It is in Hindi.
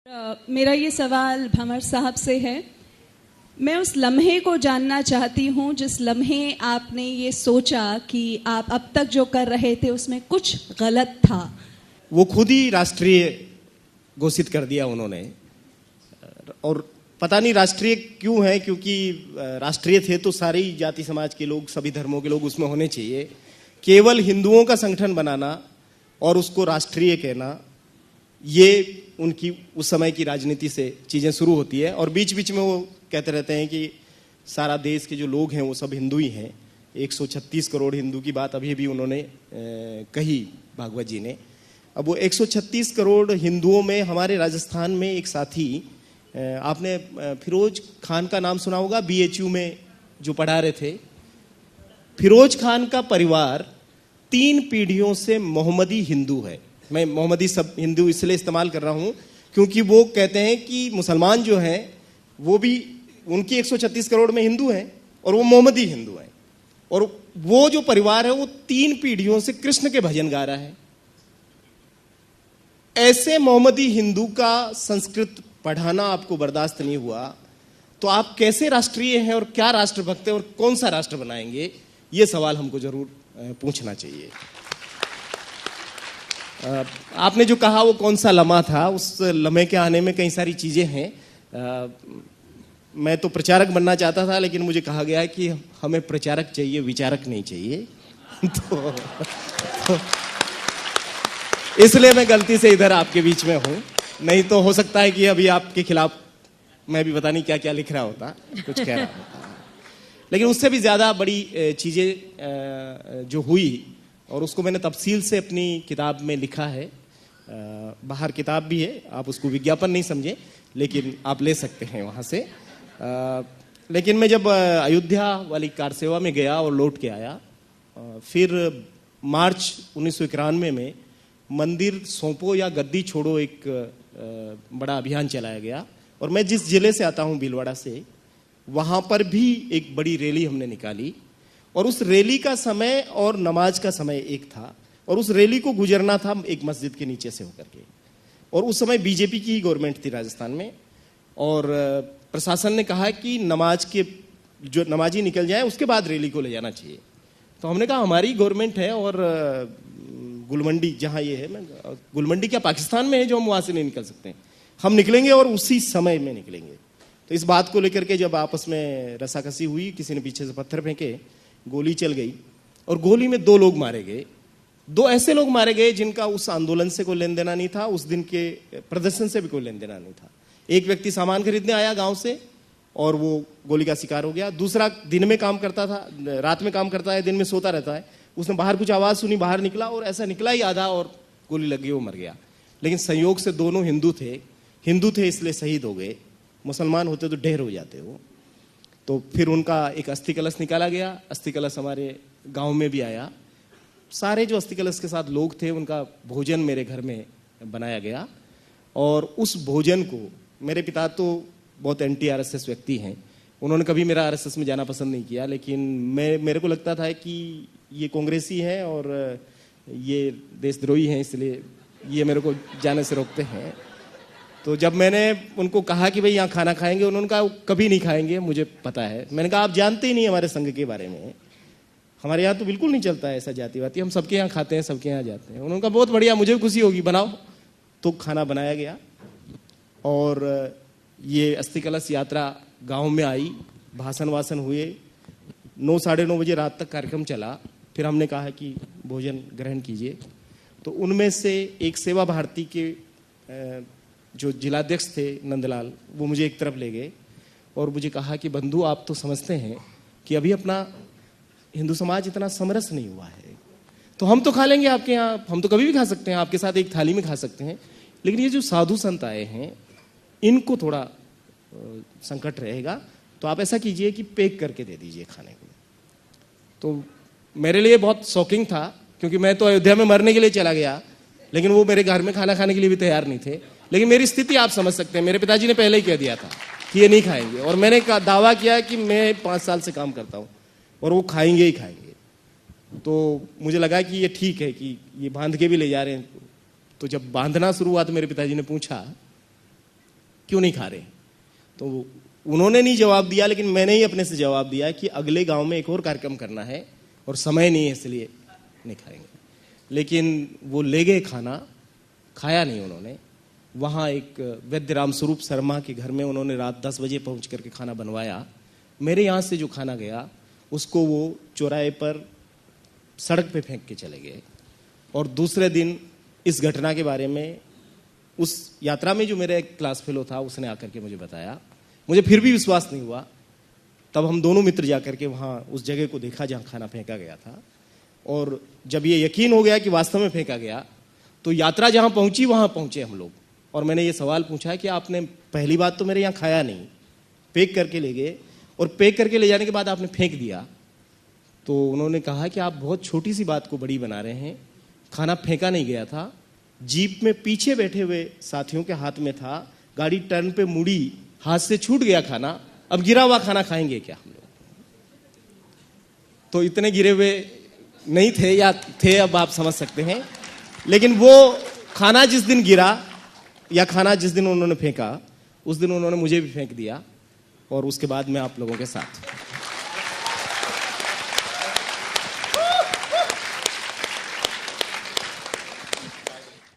मेरा ये सवाल भंवर साहब से है। मैं उस लम्हे को जानना चाहती हूँ जिस लम्हे आपने ये सोचा कि आप अब तक जो कर रहे थे उसमें कुछ गलत था। वो खुद ही राष्ट्रीय घोषित कर दिया उन्होंने, और पता नहीं राष्ट्रीय क्यों है, क्योंकि राष्ट्रीय थे तो सारी जाति समाज के लोग, सभी धर्मों के लोग उसमें होने चाहिए। केवल हिंदुओं का संगठन बनाना और उसको राष्ट्रीय कहना, ये उनकी उस समय की राजनीति से चीजें शुरू होती है। और बीच बीच में वो कहते रहते हैं कि सारा देश के जो लोग हैं वो सब हिंदू ही हैं। 136 करोड़ हिंदू की बात अभी भी उन्होंने कही, भागवत जी ने। अब वो 136 करोड़ हिंदुओं में हमारे राजस्थान में एक साथी, आपने फिरोज खान का नाम सुना होगा, BHU में जो पढ़ा रहे थे। फिरोज खान का परिवार 3 पीढ़ियों से मोहम्मदी हिंदू है। मैं मोहम्मदी सब हिंदू इसलिए इस्तेमाल कर रहा हूं क्योंकि वो कहते हैं कि मुसलमान जो हैं वो भी उनकी 136 करोड़ में हिंदू हैं और वो मोहम्मदी हिंदू हैं। और वो जो परिवार है वो 3 पीढ़ियों से कृष्ण के भजन गा रहा है। ऐसे मोहम्मदी हिंदू का संस्कृत पढ़ाना आपको बर्दाश्त नहीं हुआ तो आप कैसे राष्ट्रीय हैं और क्या राष्ट्रभक्त हैं और कौन सा राष्ट्र बनाएंगे, ये सवाल हमको जरूर पूछना चाहिए। आपने जो कहा वो कौन सा लम्हा था, उस लम्हे के आने में कई सारी चीजें हैं। मैं तो प्रचारक बनना चाहता था, लेकिन मुझे कहा गया है कि हमें प्रचारक चाहिए, विचारक नहीं चाहिए। तो इसलिए मैं गलती से इधर आपके बीच में हूं, नहीं तो हो सकता है कि अभी आपके खिलाफ मैं भी पता नहीं क्या क्या लिख रहा होता, कुछ कह रहा होता। लेकिन उससे भी ज्यादा बड़ी चीजें जो हुई, और उसको मैंने तफसील से अपनी किताब में लिखा है। बाहर किताब भी है, आप उसको विज्ञापन नहीं समझे, लेकिन आप ले सकते हैं वहाँ से। लेकिन मैं जब अयोध्या वाली कार सेवा में गया और लौट के आया, फिर मार्च 1991 में मंदिर सौंपो या गद्दी छोड़ो एक बड़ा अभियान चलाया गया। और मैं जिस जिले से आता हूँ, भीलवाड़ा से, वहाँ पर भी एक बड़ी रैली हमने निकाली। और उस रैली का समय और नमाज का समय एक था, और उस रैली को गुजरना था एक मस्जिद के नीचे से होकर के। और उस समय बीजेपी की गवर्नमेंट थी राजस्थान में, और प्रशासन ने कहा कि नमाज के जो नमाजी निकल जाए उसके बाद रैली को ले जाना चाहिए। तो हमने कहा हमारी गवर्नमेंट है और गुलमंडी जहाँ ये है, गुलमंडी क्या पाकिस्तान में है जो हम वहाँ से नहीं निकल सकते, हम निकलेंगे और उसी समय में निकलेंगे। तो इस बात को लेकर के जब आपस में रसाकसी हुई, किसी ने पीछे से पत्थर फेंके, गोली चल गई, और गोली में 2 लोग मारे गए। 2 ऐसे लोग मारे गए जिनका उस आंदोलन से कोई लेन देना नहीं था, उस दिन के प्रदर्शन से भी कोई लेन देना नहीं था। एक व्यक्ति सामान खरीदने आया गांव से और वो गोली का शिकार हो गया। दूसरा दिन में काम करता था, रात में काम करता है, दिन में सोता रहता है। उसने बाहर कुछ आवाज सुनी, बाहर निकला और ऐसा निकला ही आधा और गोली लग गई, वो मर गया। लेकिन संयोग से दोनों हिंदू थे इसलिए शहीद हो गए। मुसलमान होते तो ढेर हो जाते वो। तो फिर उनका एक अस्थि कलश निकाला गया। अस्थि कलश हमारे गांव में भी आया। सारे जो अस्थि कलश के साथ लोग थे उनका भोजन मेरे घर में बनाया गया। और उस भोजन को, मेरे पिता तो बहुत एंटी RSS व्यक्ति हैं, उन्होंने कभी मेरा RSS में जाना पसंद नहीं किया, लेकिन मेरे को लगता था कि ये कांग्रेसी है और ये देशद्रोही हैं, इसलिए ये मेरे को जाने से रोकते हैं। तो जब मैंने उनको कहा कि भाई यहाँ खाना खाएंगे, उन्होंने कहा कभी नहीं खाएंगे, मुझे पता है। मैंने कहा आप जानते ही नहीं हमारे संघ के बारे में, हमारे यहाँ तो बिल्कुल नहीं चलता है ऐसा जातिवादी, हम सबके यहाँ खाते हैं, सबके यहाँ जाते हैं। उन्होंने कहा बहुत बढ़िया, मुझे भी खुशी होगी, बनाओ। तो खाना बनाया गया और ये अस्थि कलश यात्रा गाँव में आई, भाषण वासन हुए, 9 साढ़े 9 बजे रात तक कार्यक्रम चला। फिर हमने कहा कि भोजन ग्रहण कीजिए। तो उनमें से एक सेवा भारती के जो जिलाध्यक्ष थे नंदलाल, वो मुझे एक तरफ ले गए और मुझे कहा कि बंधु आप तो समझते हैं कि अभी अपना हिंदू समाज इतना समरस नहीं हुआ है, तो हम तो खा लेंगे आपके यहाँ, हम तो कभी भी खा सकते हैं, आपके साथ एक थाली में खा सकते हैं, लेकिन ये जो साधु संत आए हैं इनको थोड़ा संकट रहेगा, तो आप ऐसा कीजिए कि पैक करके दे दीजिए खाने को। तो मेरे लिए बहुत शॉकिंग था, क्योंकि मैं तो अयोध्या में मरने के लिए चला गया, लेकिन वो मेरे घर में खाना खाने के लिए भी तैयार नहीं थे। लेकिन मेरी स्थिति आप समझ सकते हैं, मेरे पिताजी ने पहले ही कह दिया था कि ये नहीं खाएंगे, और मैंने दावा किया कि मैं 5 साल से काम करता हूँ और वो खाएंगे ही खाएंगे। तो मुझे लगा कि ये ठीक है कि ये बांध के भी ले जा रहे हैं। तो जब बांधना शुरू हुआ तो मेरे पिताजी ने पूछा क्यों नहीं खा रहे? तो उन्होंने नहीं जवाब दिया, लेकिन मैंने ही अपने से जवाब दिया कि अगले गांव में एक और कार्यक्रम करना है और समय नहीं है, इसलिए नहीं खाएंगे। लेकिन वो ले गए खाना, खाया नहीं उन्होंने। वहाँ एक वैद्य राम स्वरूप शर्मा के घर में उन्होंने रात 10 बजे पहुँच करके खाना बनवाया। मेरे यहाँ से जो खाना गया उसको वो चौराहे पर सड़क पे फेंक के चले गए। और दूसरे दिन इस घटना के बारे में उस यात्रा में जो मेरा एक क्लास फेलो था उसने आकर के मुझे बताया। मुझे फिर भी विश्वास नहीं हुआ। तब हम दोनों मित्र जाकर के वहाँ उस जगह को देखा जहाँ खाना फेंका गया था, और जब ये यकीन हो गया कि वास्तव में फेंका गया तो यात्रा जहाँ पहुँची वहाँ पहुँचे हम लोग। और मैंने ये सवाल पूछा कि आपने पहली बात तो मेरे यहाँ खाया नहीं, पैक करके ले गए, और पैक करके ले जाने के बाद आपने फेंक दिया। तो उन्होंने कहा कि आप बहुत छोटी सी बात को बड़ी बना रहे हैं। खाना फेंका नहीं गया था, जीप में पीछे बैठे हुए साथियों के हाथ में था, गाड़ी टर्न पे मुड़ी, हाथ से छूट गया खाना, अब गिरा हुआ खाना खाएंगे क्या हम लोग? तो इतने गिरे हुए नहीं थे, या थे अब आप समझ सकते हैं। लेकिन वो खाना जिस दिन गिरा या खाना जिस दिन उन्होंने फेंका, उस दिन उन्होंने मुझे भी फेंक दिया, और उसके बाद मैं आप लोगों के साथ